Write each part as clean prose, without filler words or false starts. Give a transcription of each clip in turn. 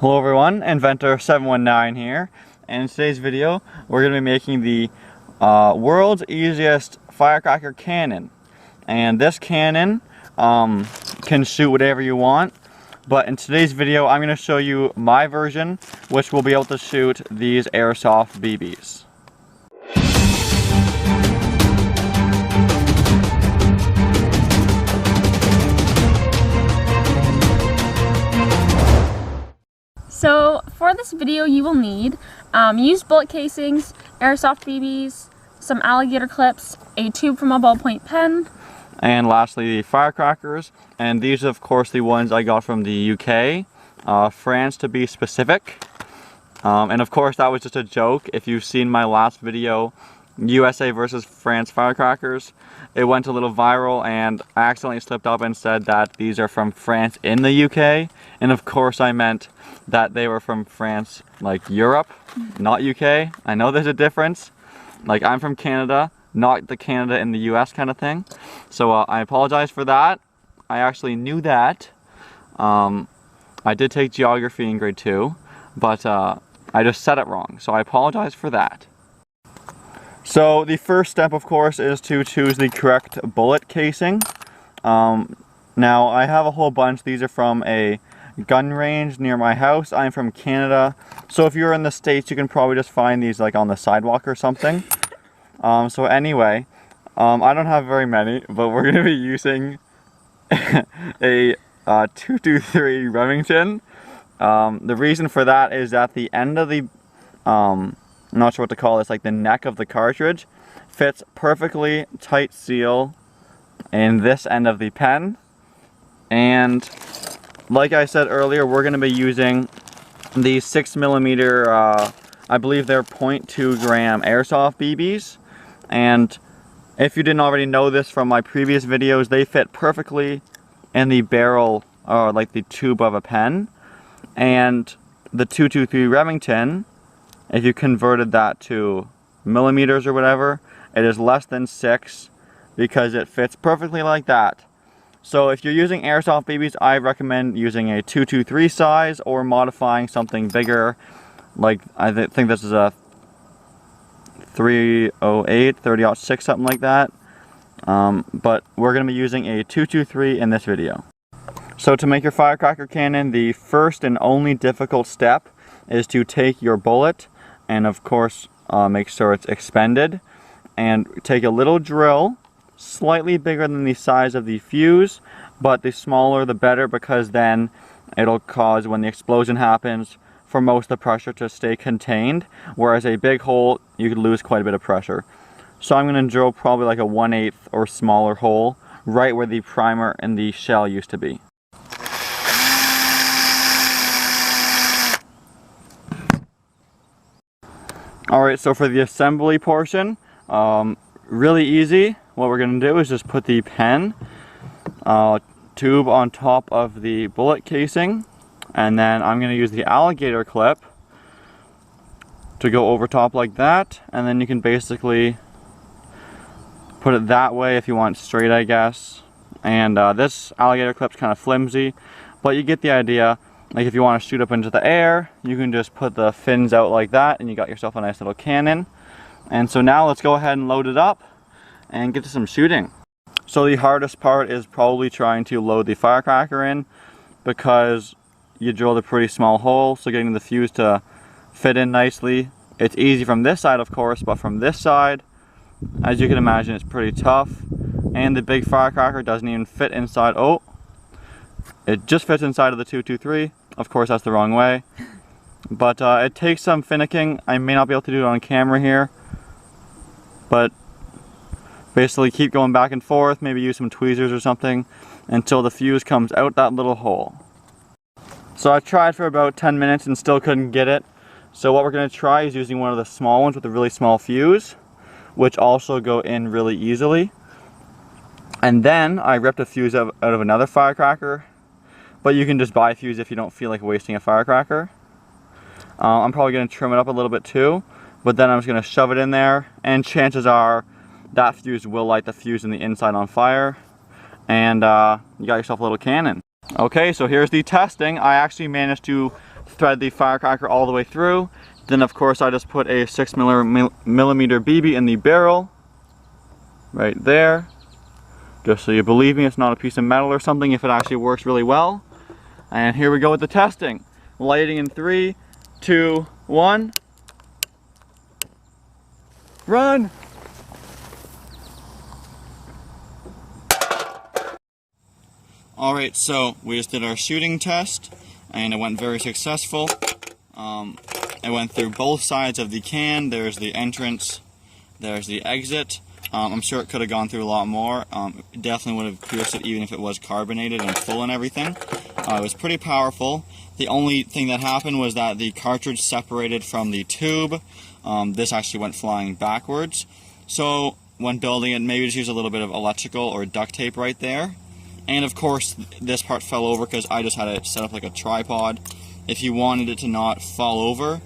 Hello everyone, Inventor719 here, and in today's video we're going to be making the world's easiest firecracker cannon. And this cannon can shoot whatever you want, but in today's video I'm going to show you my version, which will be able to shoot these airsoft BBs. So for this video you will need used bullet casings, airsoft BBs, some alligator clips, a tube from a ballpoint pen, and lastly the firecrackers. And these are of course the ones I got from the UK, France to be specific. And of course that was just a joke. If you've seen my last video, USA versus France firecrackers, it went a little viral and I accidentally slipped up and said that these are from France in the UK, and of course I meant that they were from France, like Europe, not UK. I know there's a difference. Like, I'm from Canada, not the Canada in the US kind of thing. So I apologize for that. I actually knew that. I did take geography in grade 2, but I just said it wrong. So I apologize for that. So the first step, of course, is to choose the correct bullet casing. Now I have a whole bunch. These are from a gun range near my house. I'm from Canada, so if you're in the States you can probably just find these like on the sidewalk or something. So anyway, I don't have very many, but we're going to be using a 223 Remington. The reason for that is that the end of the I'm not sure what to call this, like the neck of the cartridge fits perfectly tight seal in this end of the pen. And like I said earlier, we're going to be using the 6mm, I believe they're 0.2 gram airsoft BBs. And if you didn't already know this from my previous videos, they fit perfectly in the barrel, or like the tube of a pen. And the 223 Remington, if you converted that to millimeters or whatever, it is less than 6 because it fits perfectly like that. So if you're using airsoft BBs, I recommend using a 223 size or modifying something bigger. Like I think this is a 308, 30-06, something like that. But we're going to be using a 223 in this video. So to make your firecracker cannon, the first and only difficult step is to take your bullet and of course make sure it's expended, and take a little drill slightly bigger than the size of the fuse, but the smaller the better, because then it'll cause, when the explosion happens, for most of the pressure to stay contained, whereas a big hole you could lose quite a bit of pressure. So I'm going to drill probably like a 1/8 or smaller hole right where the primer and the shell used to be. Alright, so for the assembly portion, really easy. What we're going to do is just put the pen tube on top of the bullet casing, and then I'm going to use the alligator clip to go over top like that, and then you can basically put it that way if you want straight, I guess. And this alligator clip's kind of flimsy, but you get the idea. Like if you want to shoot up into the air, you can just put the fins out like that and you got yourself a nice little cannon. And so now let's go ahead and load it up and get to some shooting. So the hardest part is probably trying to load the firecracker in, because you drilled a pretty small hole, so getting the fuse to fit in nicely. It's easy from this side of course, but from this side, as you can imagine, it's pretty tough. And the big firecracker doesn't even fit inside. Oh, it just fits inside of the 223. Of course that's the wrong way. But it takes some finicking. I may not be able to do it on camera here, but basically keep going back and forth, maybe use some tweezers or something until the fuse comes out that little hole. So I tried for about 10 minutes and still couldn't get it. So what we're going to try is using one of the small ones with a really small fuse, which also go in really easily. And then I ripped a fuse out of another firecracker, but you can just buy a fuse if you don't feel like wasting a firecracker. I'm probably going to trim it up a little bit too, but then I'm just going to shove it in there, and chances are that fuse will light the fuse in the inside on fire, and you got yourself a little cannon. Okay, so here's the testing. I actually managed to thread the firecracker all the way through. Then of course I just put a 6mm BB in the barrel, right there, just so you believe me, it's not a piece of metal or something if it actually works really well. And here we go with the testing. Lighting in 3, 2, 1. Run! Alright, so we just did our shooting test and it went very successful. I went through both sides of the can. There's the entrance, there's the exit. I'm sure it could have gone through a lot more. It definitely would have pierced it even if it was carbonated and full and everything. It was pretty powerful. The only thing that happened was that the cartridge separated from the tube. This actually went flying backwards. So when building it, maybe just use a little bit of electrical or duct tape right there. And of course, this part fell over because I just had it set up like a tripod. If you wanted it to not fall over,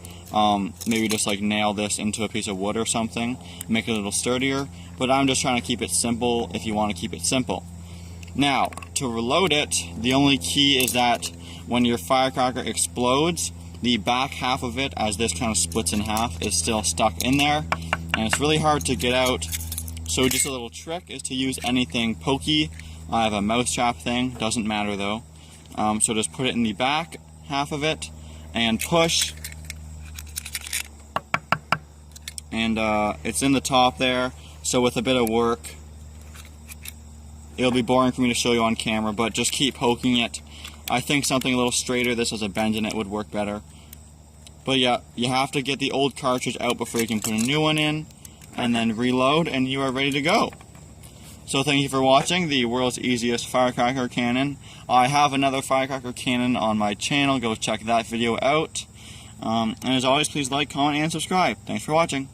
maybe just like nail this into a piece of wood or something, make it a little sturdier. But I'm just trying to keep it simple if you want to keep it simple. Now, to reload it, the only key is that when your firecracker explodes, the back half of it, as this kind of splits in half, is still stuck in there. And it's really hard to get out. So just a little trick is to use anything pokey. I have a mousetrap thing, doesn't matter though. So just put it in the back half of it and push. And it's in the top there. So with a bit of work, it'll be boring for me to show you on camera, but just keep poking it. I think something a little straighter, this has a bend in it, would work better. But yeah, you have to get the old cartridge out before you can put a new one in, and then reload, and you are ready to go. So thank you for watching the world's easiest firecracker cannon. I have another firecracker cannon on my channel, go check that video out. And as always, please like, comment, and subscribe. Thanks for watching.